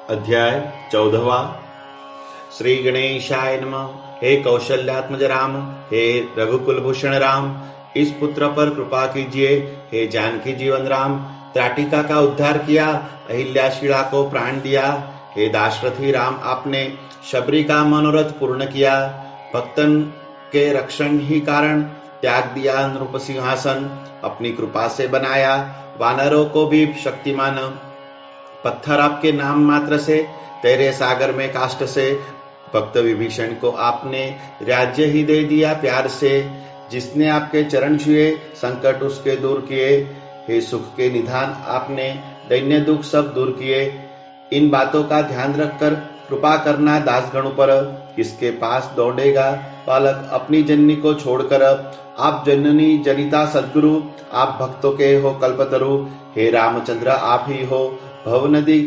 अध्याय 14। श्री गणेशाय नमः। हे कौशल्यात्मज राम, हे रघुकुल भूषण राम, इस पुत्र पर कृपा कीजिए। हे जानकी जीवन राम, त्राटिका का उद्धार किया, अहिल्याशिला को प्राण दिया। हे दाशरथी राम, आपने शबरी का मनोरथ पूर्ण किया। भक्तन के रक्षण ही कारण त्याग दिया नृप सिंहासन, अपनी कृपा से बनाया वानरों को भी शक्तिमान। पत्थर आपके नाम मात्र से तेरे सागर में काष्ठ से, भक्त विभीषण को आपने राज्य ही दे दिया प्यार से। जिसने आपके चरण छुए संकट उसके दूर किए। हे सुख के निधान, आपने दैन्य दुख सब दूर किए। इन बातों का ध्यान रखकर कृपा करना दासगणों पर। किसके पास दौड़ेगा बालक अपनी जननी को छोड़कर। आप जननी जनिता सद्गुरु, आप भक्तों के हो कल्पतरु। हे रामचंद्र, आप ही हो भव नदी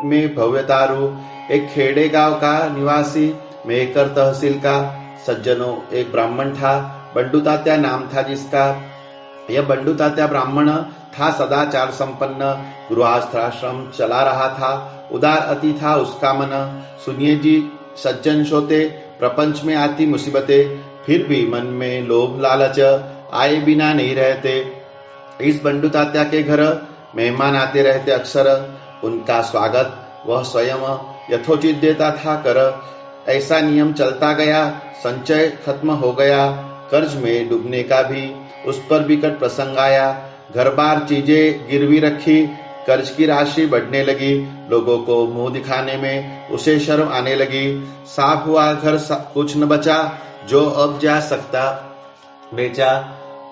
में भव्यतारु। एक खेड़े गांव का निवासी, मेहकर तहसील का। सज्जनों, एक ब्राह्मण था, बंडू तात्या नाम था जिसका। यह बंडू तात्या ब्राह्मण था सदाचार संपन्न, गृहस्थाश्रम चला रहा था। उदार अति था उसका मन। सुनिए जी सज्जन श्रोते, प्रपंच में आती मुसीबतें, फिर भी मन में लोभ लालच आए बिना नहीं रहते। इस बंडू तात्या के घर मेहमान आते रहते अक्सर। उनका स्वागत वह स्वयं यथोचित देता था कर। ऐसा नियम चलता गया, संचय खत्म हो गया। कर्ज में डूबने का भी उस पर विकट प्रसंग आया। घर बार चीजें गिरवी रखी, कर्ज की राशि बढ़ने लगी। लोगों को मुंह दिखाने में उसे शर्म आने लगी। साफ हुआ घर, कुछ न बचा जो अब जा सकता बेचा।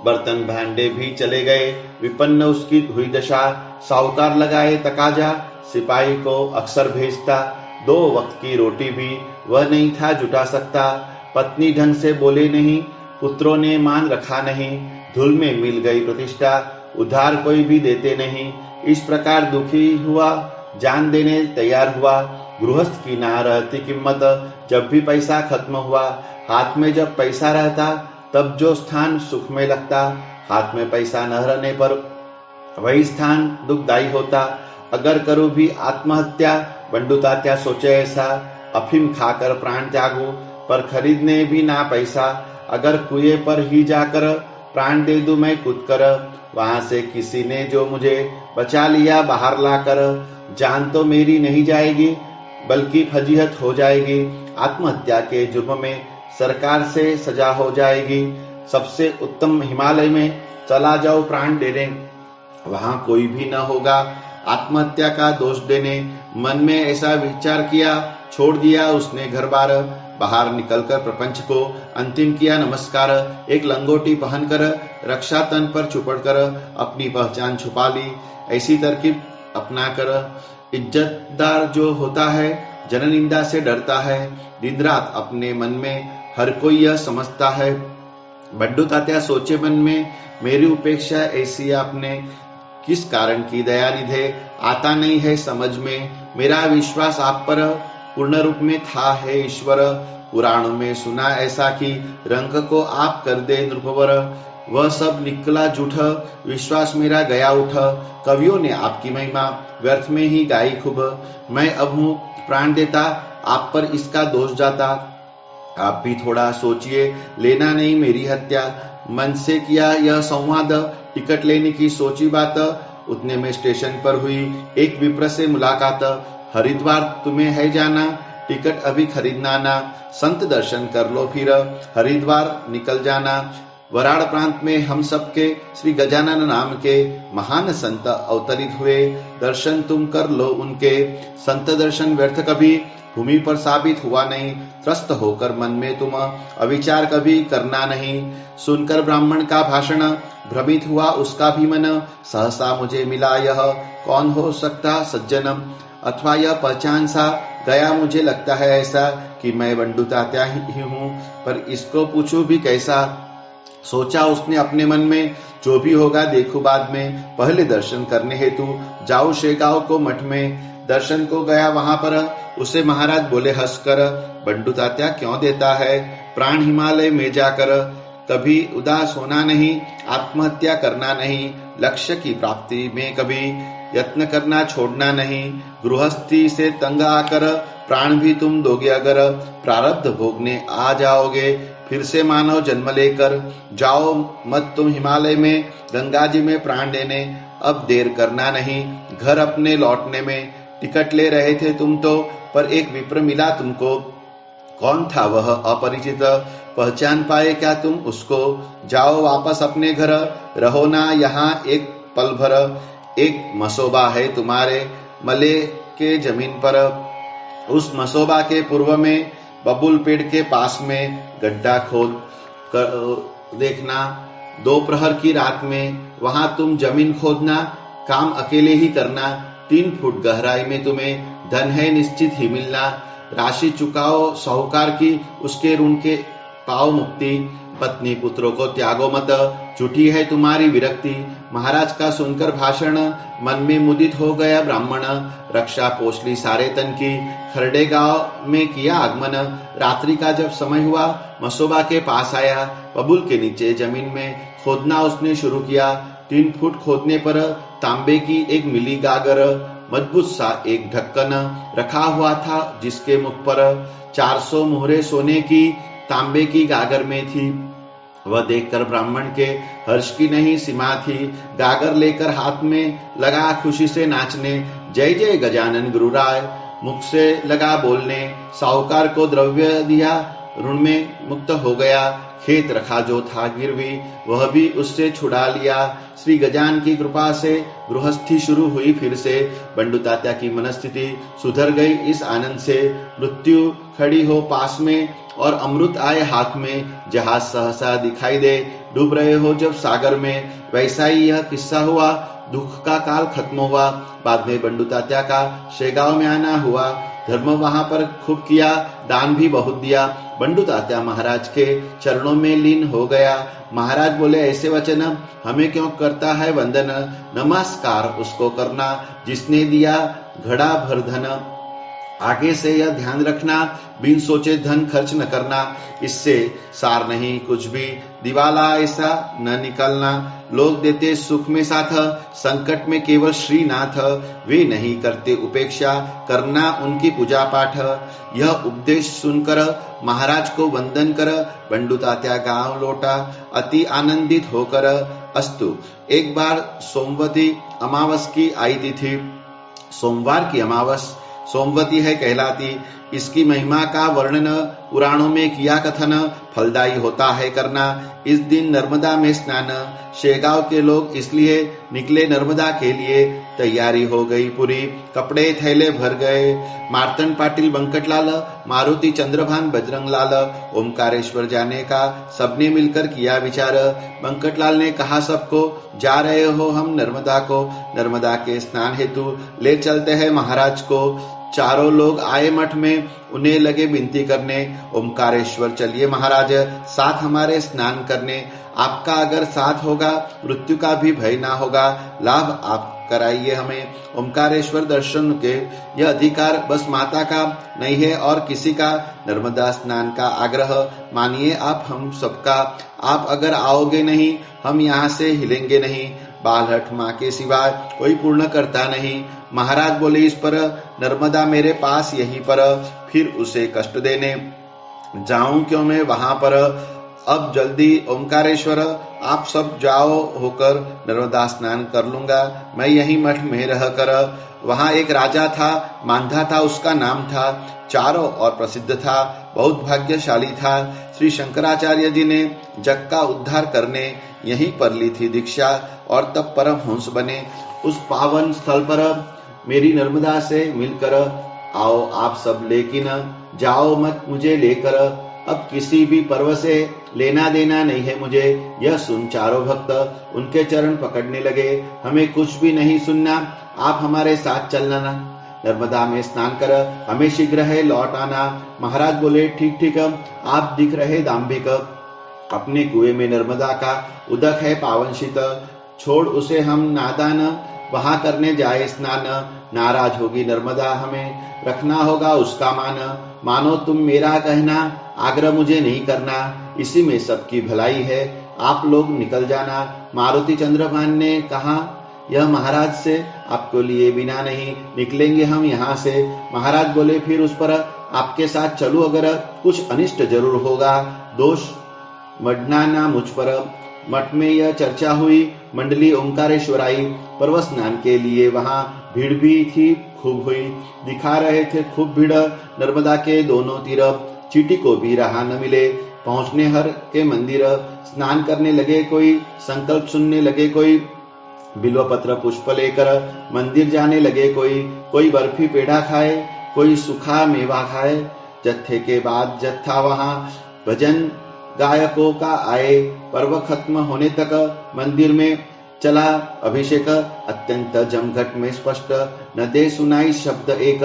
बर्तन भांडे भी चले गए, विपन्न उसकी हुई दशा। साहूकार लगाए तकाजा, सिपाही को अक्सर भेजता। 2 वक्त की रोटी भी वह नहीं था जुटा सकता। पत्नी ढंग से बोले नहीं, पुत्रों ने मान रखा नहीं। धूल में मिल गई प्रतिष्ठा, उधार कोई भी देते नहीं। इस प्रकार दुखी हुआ, जान देने तैयार हुआ। गृहस्थ की ना रहती कीमत, जब भी पैसा खत्म हुआ। हाथ में जब पैसा रहता तब जो स्थान सुख में लगता, हाथ में पैसा न रहने पर वही स्थान दुखदायी होता। अगर करूं भी आत्महत्या, बंडू तात्या सोचे ऐसा। अफीम खाकर प्राण त्यागू, पर खरीदने भी ना पैसा। अगर कुएं पर ही जाकर प्राण दे दूं मैं कूद कर, वहां से किसी ने जो मुझे बचा लिया बाहर लाकर। जान तो मेरी नहीं जाएगी, बल्कि फजीहत हो जाएगी। आत्महत्या के जुर्म में सरकार से सजा हो जाएगी। सबसे उत्तम हिमालय में चला जाओ प्राण देने, वहां कोई भी न होगा आत्महत्या का दोष देने। मन में ऐसा विचार किया, छोड़ दिया उसने घर बार। बाहर निकलकर प्रपंच को अंतिम किया नमस्कार। एक लंगोटी पहनकर, रक्षा तन पर चुपड़कर अपनी पहचान छुपा ली। ऐसी तरकीब अपनाकर इज्जतदार जो होता है, जननिंदा से डरता है। दिन रात अपने मन में हर कोई यह समझता है। बंडू तात्या सोचे मन में, मेरी उपेक्षा ऐसी आपने किस कारण की दयानिधे, आता नहीं है समझ में। मेरा विश्वास आप पर पूर्ण रूप में था है ईश्वर। पुराणों में सुना ऐसा कि रंक को आप कर दे नृपवर, वह सब निकला झूठ, विश्वास मेरा गया उठ। कवियों ने आपकी महिमा व्यर्थ में ही गाई खूब। मैं अब हूँ प्राण देता, आप पर इसका दोष जाता। आप भी थोड़ा सोचिए, लेना नहीं मेरी हत्या। मन से किया यह संवाद, टिकट लेने की सोची बात। उतने में स्टेशन पर हुई एक विप्र से मुलाकात। हरिद्वार तुम्हें है जाना, टिकट अभी खरीदना ना। संत दर्शन कर लो फिर हरिद्वार निकल जाना। वराड़ प्रांत में हम सबके श्री गजानन नाम के महान संत अवतरित हुए। दर्शन तुम कर लो उनके, संत दर्शन व्यर्थ कभी भूमि पर साबित हुआ नहीं। त्रस्त होकर मन में तुम अविचार कभी करना नहीं। सुनकर ब्राह्मण का भाषण भ्रमित हुआ उसका भी मन। सहसा मुझे मिला यह कौन हो सकता सज्जन, अथवा यह पहचान सा गया मुझे लगता है ऐसा कि मैं बंडू तात्या ही हूँ, पर इसको पूछूं भी कैसा। सोचा उसने अपने मन में, जो भी होगा देखो बाद में। पहले दर्शन करने हेतु जाओ शेगांव को मठ में। दर्शन को गया वहां पर, उसे महाराज बोले हंसकर, बंडू तात्या क्यों देता है प्राण हिमालय में जाकर। कभी उदास होना नहीं, आत्महत्या करना नहीं। लक्ष्य की प्राप्ति में कभी यत्न करना छोड़ना नहीं। गृहस्थी से तंग आकर प्राण भी तुम दोगे अगर, प्रारब्ध भोगने आ जाओगे फिर से मानव जन्म लेकर। जाओ मत तुम हिमालय में गंगा जी में प्राण देने, अब देर करना नहीं घर अपने लौटने में। टिकट ले रहे थे तुम तो, पर एक विप्र मिला तुमको। कौन था वह अपरिचित, पहचान पाए क्या तुम उसको। जाओ वापस अपने घर, रहो ना यहाँ एक पल भर। एक मसोबा है तुम्हारे मले के जमीन पर, उस मसोबा के पूर्व में बबुल पेड़ के पास में गड्ढा खोद कर देखना। दोपहर की रात में वहां तुम जमीन खोदना, काम अकेले ही करना। 3 फुट गहराई में तुम्हें धन है निश्चित ही मिलना। राशि चुकाओ साहूकार की, उसके ऋण के पाओ मुक्ति। पत्नी पुत्रों को त्यागो मत, झूठी है तुम्हारी विरक्ति। महाराज का सुनकर भाषण मन में मुदित हो गया ब्राह्मण। रक्षा पोष ली सारे तन की, खरडे गांव में किया आगमन। रात्रि का जब समय हुआ मसोबा के पास आया, बबुल के नीचे जमीन में खोदना उसने शुरू किया। 3 फुट खोदने पर तांबे की एक मिली गागर, मजबूत सा एक ढक्कन रखा हुआ था जिसके मुख पर 400 मोहरे सोने की तांबे की गागर में थी। वह देखकर ब्राह्मण के हर्ष की नहीं सीमा थी। गागर लेकर हाथ में लगा खुशी से नाचने, जय जय गजानन गुरुराय मुख से लगा बोलने। साहूकार को द्रव्य दिया, ऋण में मुक्त हो गया। खेत रखा जो था गिरवी, वह भी उससे छुड़ा लिया। श्री गजान की कृपा से गृहस्थी शुरू हुई फिर से। बंडू तात्या की मनस्थिति सुधर गई इस आनंद से। मृत्यु खड़ी हो पास में और अमृत आए हाथ में। जहाज सहसा दिखाई दे, डूब रहे हो जब सागर में। वैसा ही यह किस्सा हुआ, दुख का काल खत्म हुआ। बाद में बंडू तात्या का शेगांव में आना हुआ। धर्म वहां पर खूब किया, दान भी बहुत दिया। बंडू तात्या महाराज के चरणों में लीन हो गया। महाराज बोले, ऐसे वचन हमें क्यों करता है वंदन। नमस्कार उसको करना जिसने दिया घड़ा भर धन। आगे से यह ध्यान रखना, बिन सोचे धन खर्च न करना। इससे सार नहीं कुछ भी, दिवाला ऐसा न निकलना। लोग देते सुख में साथ, संकट में केवल श्रीनाथ। वे नहीं करते उपेक्षा, करना उनकी पूजा पाठ। यह उपदेश सुनकर महाराज को वंदन कर बंडू तात्या गांव लौटा, अति आनंदित होकर। अस्तु एक बार सोमवती अमावस की आई थी। सोमवार की अमावस सोमवती है कहलाती। इसकी महिमा का वर्णन पुराणों में किया कथन, फलदायी होता है करना। इस दिन नर्मदा में स्नान। शेगांव के लोग इसलिए निकले नर्मदा के लिए। तैयारी हो गई पूरी, कपड़े थैले भर गए। मार्तंड पाटिल बंकटलाल, मारुति चंद्रभान बजरंग लाल, ओमकारेश्वर जाने का सबने मिलकर किया विचार। बंकटलाल ने कहा सबको, जा रहे हो हम नर्मदा को, नर्मदा के स्नान हेतु ले चलते हैं महाराज को। चारों लोग आए मठ में, उन्हें लगे विनती करने, ओमकारेश्वर चलिए महाराज साथ हमारे स्नान करने। आपका अगर साथ होगा मृत्यु का भी भय ना होगा। लाभ आप कराइए हमें ओमकारेश्वर दर्शन के। यह अधिकार बस माता का नहीं है और किसी का। नर्मदा स्नान का आग्रह मानिए आप हम सबका। आप अगर आओगे नहीं हम यहाँ से हिलेंगे नहीं। बालहट माँ के सिवाय कोई पूर्ण करता नहीं। महाराज बोले, इस पर नर्मदा मेरे पास यहीं पर, फिर उसे कष्ट देने जाऊं क्यों मैं वहां पर। अब जल्दी ओमकारेश्वर आप सब जाओ होकर, नर्मदा स्नान कर लूंगा मैं यहीं मठ में रहकर। वहां एक राजा था, मांधा था उसका नाम था। चारों और प्रसिद्ध था, बहुत भाग्यशाली था। श्री शंकराचार्य जी ने जग का उद्धार करने यहीं पर ली थी दीक्षा और तब परमहंस बने। उस पावन स्थल पर मेरी नर्मदा से मिलकर आओ आप सब, लेकिन जाओ मत मुझे लेकर। अब किसी भी पर्व से लेना देना नहीं है मुझे। यह सुन चारों भक्त उनके चरण पकड़ने लगे। हमें कुछ भी नहीं सुनना, आप हमारे साथ चलना ना। नर्मदा में स्नान कर हमें शीघ्र है लौट आना। महाराज बोले, ठीक ठीक, आप दिख रहे दाम्भिक। अपने कुएं में नर्मदा का उदक है पावन शीत, छोड़ उसे हम नादान, वहां करने जाए स्नान। नाराज होगी नर्मदा, हमें रखना होगा उसका मान। मानो तुम मेरा कहना, आग्रह मुझे नहीं करना, इसी में सबकी भलाई है। आप लोग निकल जाना। मारुति चंद्रभान ने कहा, यह महाराज से आपको लिए बिना नहीं निकलेंगे हम यहाँ से। महाराज बोले, फिर उस पर आपके साथ चलूं, अगर कुछ अनिष्ट जरूर होगा, दोष मढ़ना ना मुझ पर। मठ में यह चर्चा हुई। मंडली ओंकारेश्वर आई। पर्व स्नान के लिए वहां भीड़ भी थी, खूब हुई। दिखा रहे थे खूब भीड़ नर्मदा के दोनों तीर। चीटी को भी राह न मिले। पहुंचने हर के मंदिर। स्नान करने लगे कोई, संकल्प सुनने लगे कोई, बिल्व पत्र पुष्प लेकर मंदिर जाने लगे कोई बर्फी पेड़ा खाए, कोई सूखा मेवा खाए। जत्थे के बाद जत्था वहां भजन गायकों का आए। पर्व खत्म होने तक मंदिर में चला अभिषेक। अत्यंत जमघट में स्पष्ट न दे सुनाई शब्द एक।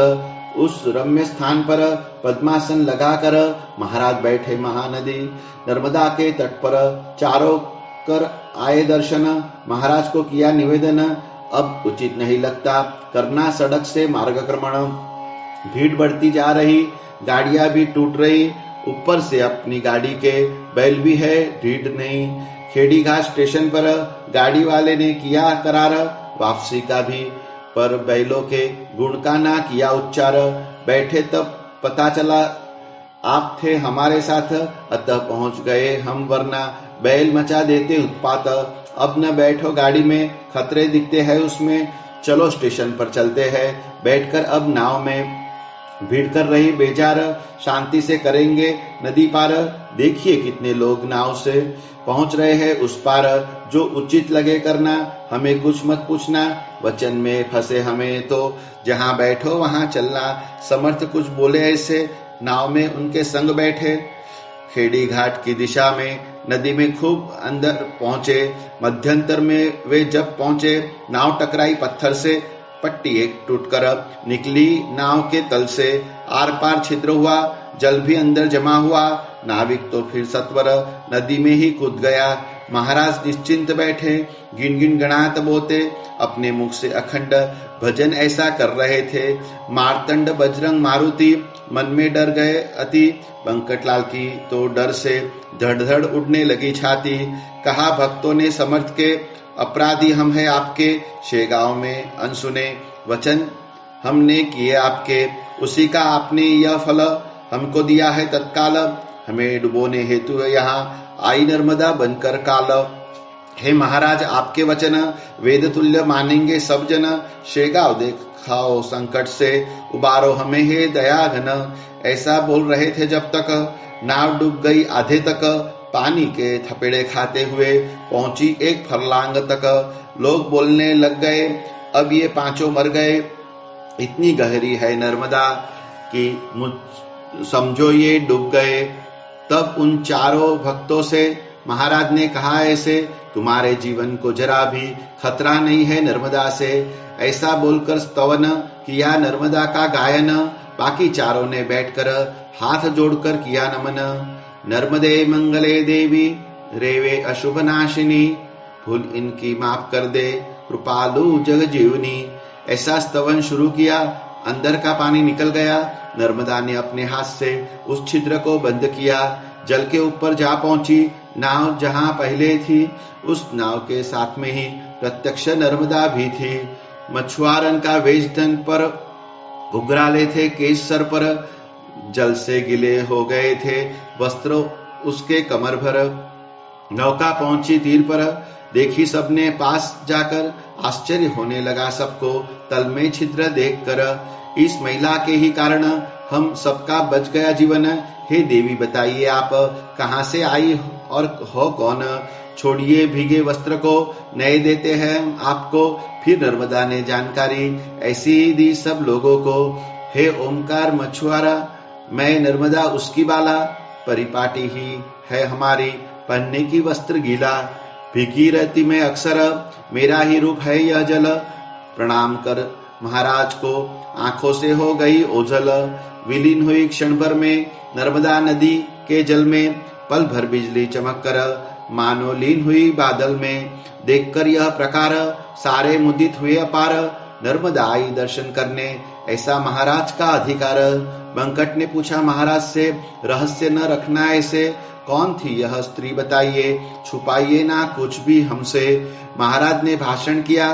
उस रम्य स्थान पर पद्मासन लगाकर महाराज बैठे महानदी नर्मदा के तट पर। चारों कर आए दर्शन, महाराज को किया निवेदन, अब उचित नहीं लगता करना सड़क से मार्गक्रमण। भीड़ बढ़ती जा रही, गाड़ियां भी टूट रही, ऊपर से अपनी गाड़ी के बैल भी है ढीठ नहीं। खेड़ी घाट स्टेशन पर गाड़ी वाले ने किया करार वापसी का भी, पर बैलों के गुण का ना किया उच्चार। बैठे तब पता चला आप थे हमारे साथ, अतः पहुंच गए हम, वरना बैल मचा देते उत्पात। अब न बैठो गाड़ी में, खतरे दिखते हैं उसमें, चलो स्टेशन पर चलते हैं बैठकर अब नाव में। भीड़ कर रही बेजार, शांति से करेंगे नदी पार। देखिए कितने लोग नाव से पहुंच रहे हैं उस पार। जो उचित लगे करना, हमें कुछ मत पूछना, वचन में फंसे हमें तो जहां बैठो वहां चलना। समर्थ कुछ बोले ऐसे, नाव में उनके संग बैठे। खेड़ी घाट की दिशा में नदी में खूब अंदर पहुंचे। मध्यंतर में वे जब पहुंचे, नाव टकराई पत्थर से। पट्टी एक टूटकर निकली नाव के तल से। आर पार छिद्र हुआ, जल भी अंदर जमा हुआ। नाविक तो फिर सत्वर नदी में ही कूद गया। महाराज निश्चिंत बैठे, गिन गिन गणात बोते, अपने मुख से अखंड भजन ऐसा कर रहे थे। मार्तंड बजरंग मारुति मन में डर गए अति। बंकटलाल की तो डर से धड़ धड़ उड़ने लगी छाती। कहा भक्तों ने समर्थ के, अपराधी हम है आपके। शेगांव में अनसुने वचन हमने किए आपके, उसी का आपने यह फल हमको दिया है तत्काल। हमें डुबोने हेतु यहाँ आई नर्मदा बनकर काल। हे महाराज आपके वचन वेद तुल्य मानेंगे सब जन। शेगांव देखाओ संकट से, उबारो हमें हे दया घन। ऐसा बोल रहे थे जब तक नाव डूब गई आधे तक। पानी के थपेड़े खाते हुए पहुंची एक फरलांग तक। लोग बोलने लग गए, अब ये पांचों मर गए। इतनी गहरी है नर्मदा कि समझो ये डूब गए। तब उन चारों भक्तों से महाराज ने कहा ऐसे, तुम्हारे जीवन को जरा भी खतरा नहीं है नर्मदा से। ऐसा बोलकर स्तवन किया नर्मदा का गायन। बाकी चारों ने बैठकर हाथ जोड़कर किया नमन। नर्मदे मंगले देवी रेवे अशुभ नाशिनी, भूल इनकी माफ कर दे कृपालु जग जीवनी। ऐसा स्तवन शुरू किया, अंदर का पानी निकल गया। नर्मदा ने अपने हाथ से उस छिद्र को बंद किया। जल के ऊपर जा पहुंची। नाव जहां पहले थी, उस नाव के साथ में ही प्रत्यक्ष नर्मदा भी थी। मछुआरन का वेश तन पर घुघराले थे, केश सर पर जल से गिले हो गए थे, वस्त्र उसके कमर भर। नौका पहुंची तीर पर, देखी सबने पास जाकर। आश्चर्य होने लगा सबको तल में छिद्र देखकर। इस महिला के ही कारण हम सबका बच गया जीवन। हे देवी बताइए आप कहां से आई और हो कौन। छोड़िए भीगे वस्त्र को, नए देते हैं आपको। फिर नर्मदा ने जानकारी ऐसी ही दी सब लोगों को। हे ओमकार मछुआरा, मैं नर्मदा उसकी बाला। परिपाटी ही है हमारी, पहनने की वस्त्र गीला। भीगी रहती मैं अक्सर, मेरा ही रूप है यह जल। प्रणाम कर महाराज को, आंखों से हो गई ओझल। विलीन हुई क्षण भर में नर्मदा नदी के जल में। पल भर बिजली चमक कर मानो लीन हुई बादल में। देखकर यह प्रकार सारे मुदित हुए अपार। नर्मदा आई दर्शन करने, ऐसा महाराज का अधिकार। बंकट ने पूछा महाराज से, रहस्य न रखना ऐसे। कौन थी यह स्त्री बताइए, छुपाइए ना कुछ भी हमसे। महाराज ने भाषण किया,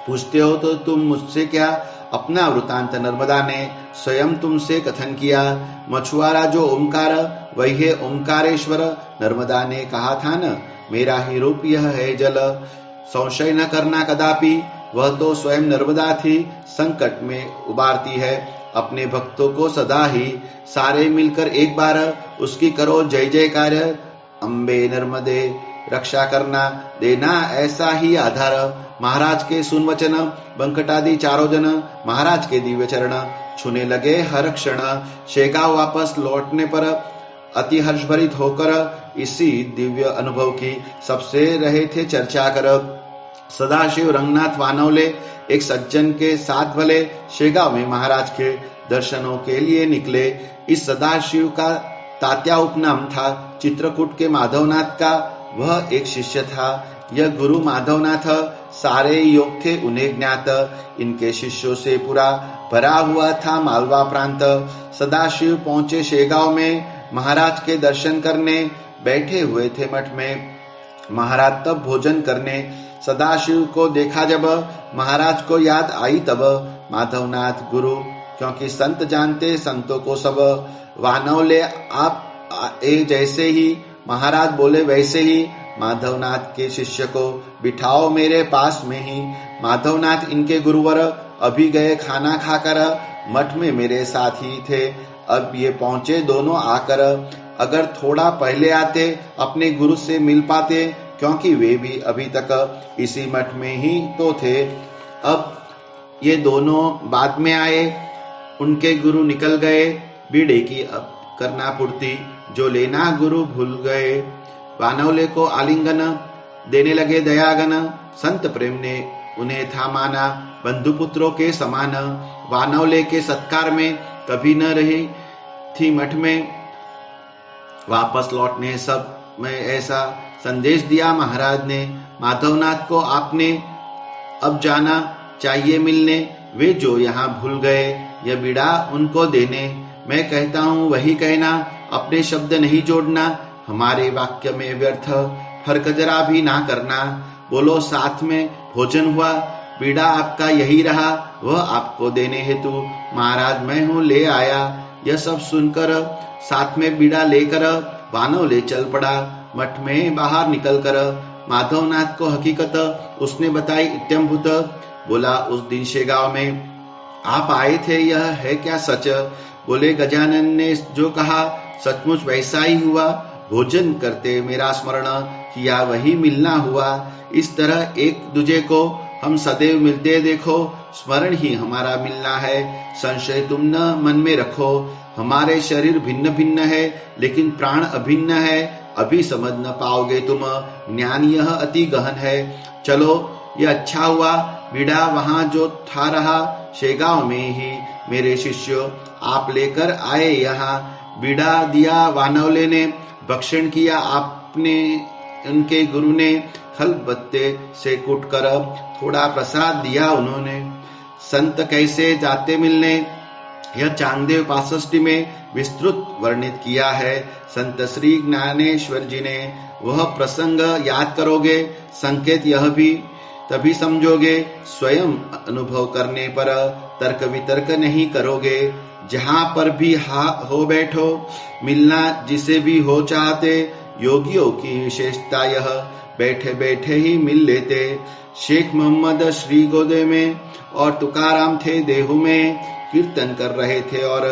पूछते हो तो तुम मुझसे क्या, अपना वृतांत नर्मदा ने स्वयं तुमसे कथन किया। मछुआरा जो ओंकार, वही है ओंकारेश्वर। नर्मदा ने कहा था न, मेरा ही रूप यह है जल, संशय न करना कदापि। वह तो स्वयं नर्मदा थी, संकट में उबारती है अपने भक्तों को सदा ही। सारे मिलकर एक बार उसकी करो जय जयकार। अम्बे नर्मदे रक्षा करना देना ऐसा ही आधार। महाराज के सुन वचन, बंकटादि चारों जन महाराज के दिव्य चरण छूने लगे हर क्षण। शेगांव वापस लौटने पर अति हर्षभरित होकर इसी दिव्य अनुभव की सबसे रहे थे चर्चा कर। सदाशिव रंगनाथ वानवले एक सज्जन के साथ भले शेगांव में महाराज के दर्शनों के लिए निकले। इस सदाशिव का तात्या उपनाम था चित्रकूट के माधवनाथ का, वह एक शिष्य था। यह गुरु माधवनाथ सारे योग थे उन्हें ज्ञात, इनके शिष्यों से पूरा भरा हुआ था मालवा प्रांत। सदाशिव पहुंचे शेगांव में, महाराज के दर्शन करने बैठे हुए थे मठ में। महाराज तब भोजन करने, सदाशिव को देखा जब महाराज को याद आई तब। माधवनाथ गुरु क्योंकि संत जानते संतों को सब। वानवले आप जैसे ही, महाराज बोले वैसे ही। माधवनाथ के शिष्य को बिठाओ मेरे पास में ही। माधवनाथ इनके गुरुवर अभी गए खाना खाकर, मठ में मेरे साथ ही थे। अब ये पहुंचे दोनों आकर, अगर थोड़ा पहले आते अपने गुरु से मिल पाते, क्योंकि वे भी अभी तक इसी मठ में ही तो थे। अब ये दोनों बाद में आए, उनके गुरु निकल गए। बीड़े की अब करना पूर्ति, जो लेना गुरु भूल गए। वानवले को आलिंगन देने लगे दयागन, संत प्रेम ने उन्हें था माना बंधुपुत्रों के समान। वानवले के सत्कार में कभी न रही थी मठ में, वापस लौटने सब में ऐसा संदेश दिया महाराज ने। माधवनाथ को आपने अब जाना चाहिए मिलने, वे जो यहाँ भूल गए यह बीड़ा उनको देने। मैं कहता हूँ वही कहना, अपने शब्द नहीं जोड़ना, हमारे वाक्य में व्यर्थ फर्क जरा भी ना करना। बोलो साथ में भोजन हुआ, बीड़ा आपका यही रहा, वह आपको देने हेतु महाराज मैं हूँ ले आया। यह सब सुनकर साथ में बीड़ा लेकर वानवले चल पड़ा। मठ में बाहर निकलकर माधवनाथ को हकीकत उसने बताई इत्यंभूत। बोला उस दिन शेगांव में आप आए थे, यह है क्या सच? बोले गजानन ने जो कहा सचमुच वैसा ही हुआ। भोजन करते मेरा स्मरण किया, वही मिलना हुआ। इस तरह एक दूजे को हम सदैव मिलते देखो, स्मरण ही हमारा मिलना है। संशय तुम न मन में रखो, हमारे शरीर भिन्न भिन्न है लेकिन प्राण अभिन्न है। अभी समझ न पाओगे तुम, ज्ञान यह अति गहन है। चलो ये अच्छा हुआ, बीड़ा वहां जो था रहा शेगांव में ही। मेरे शिष्यों आप लेकर आए यहाँ, बीड़ा दिया वानवले ने, भक्षण किया आपने। उनके गुरु ने खलबत्ते से कूटकर थोड़ा प्रसाद दिया उन्होंने। संत कैसे जाते मिलने, यह चांगदेव 65 में विस्तृत वर्णित किया है संत श्री ज्ञानेश्वर जी ने। वह प्रसंग याद करोगे, संकेत यह भी तभी समझोगे, स्वयं अनुभव करने पर तर्क वितर्क नहीं करोगे। जहाँ पर भी हो बैठो, मिलना जिसे भी हो चाहते, योगियों की विशेषता यह बैठे बैठे ही मिल लेते। शेख मोहम्मद श्री गोदे में और तुकाराम थे देहू में, कीर्तन कर रहे थे और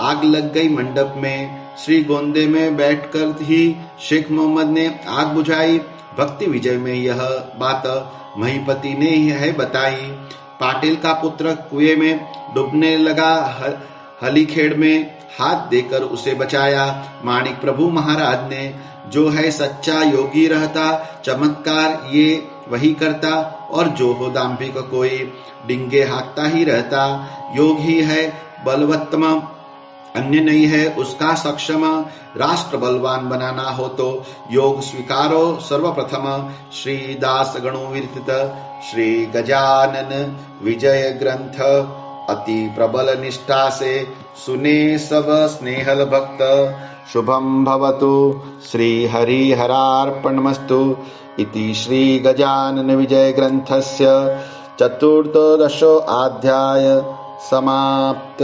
आग लग गई मंडप में। श्री गोंदे में बैठकर ही शेख मोहम्मद ने आग बुझाई। भक्ति विजय में यह बात महीपति ने है बताई। पाटिल का पुत्र कुएं में डूबने लगा, हलीखेड़ में हाथ देकर उसे बचाया माणिक प्रभु महाराज ने। जो है सच्चा योगी रहता, चमत्कार ये वही करता, और जो हो दाम्भिक कोई डिंगे हाँकता ही रहता। योग ही है बलवत्तम, अन्य नहीं है उसका सक्षम। राष्ट्र बलवान बनाना हो तो योग स्वीकारो सर्वप्रथम। श्री दास गणो विरचित श्री गजानन विजय ग्रंथ, अति प्रबल निष्ठा से सुने सब स्नेहल भक्त। शुभम भवतु, श्री हरिहरार्पणमस्तु। इति श्री गजानन विजय ग्रंथस्य चतुर्दशो अध्याय समाप्त।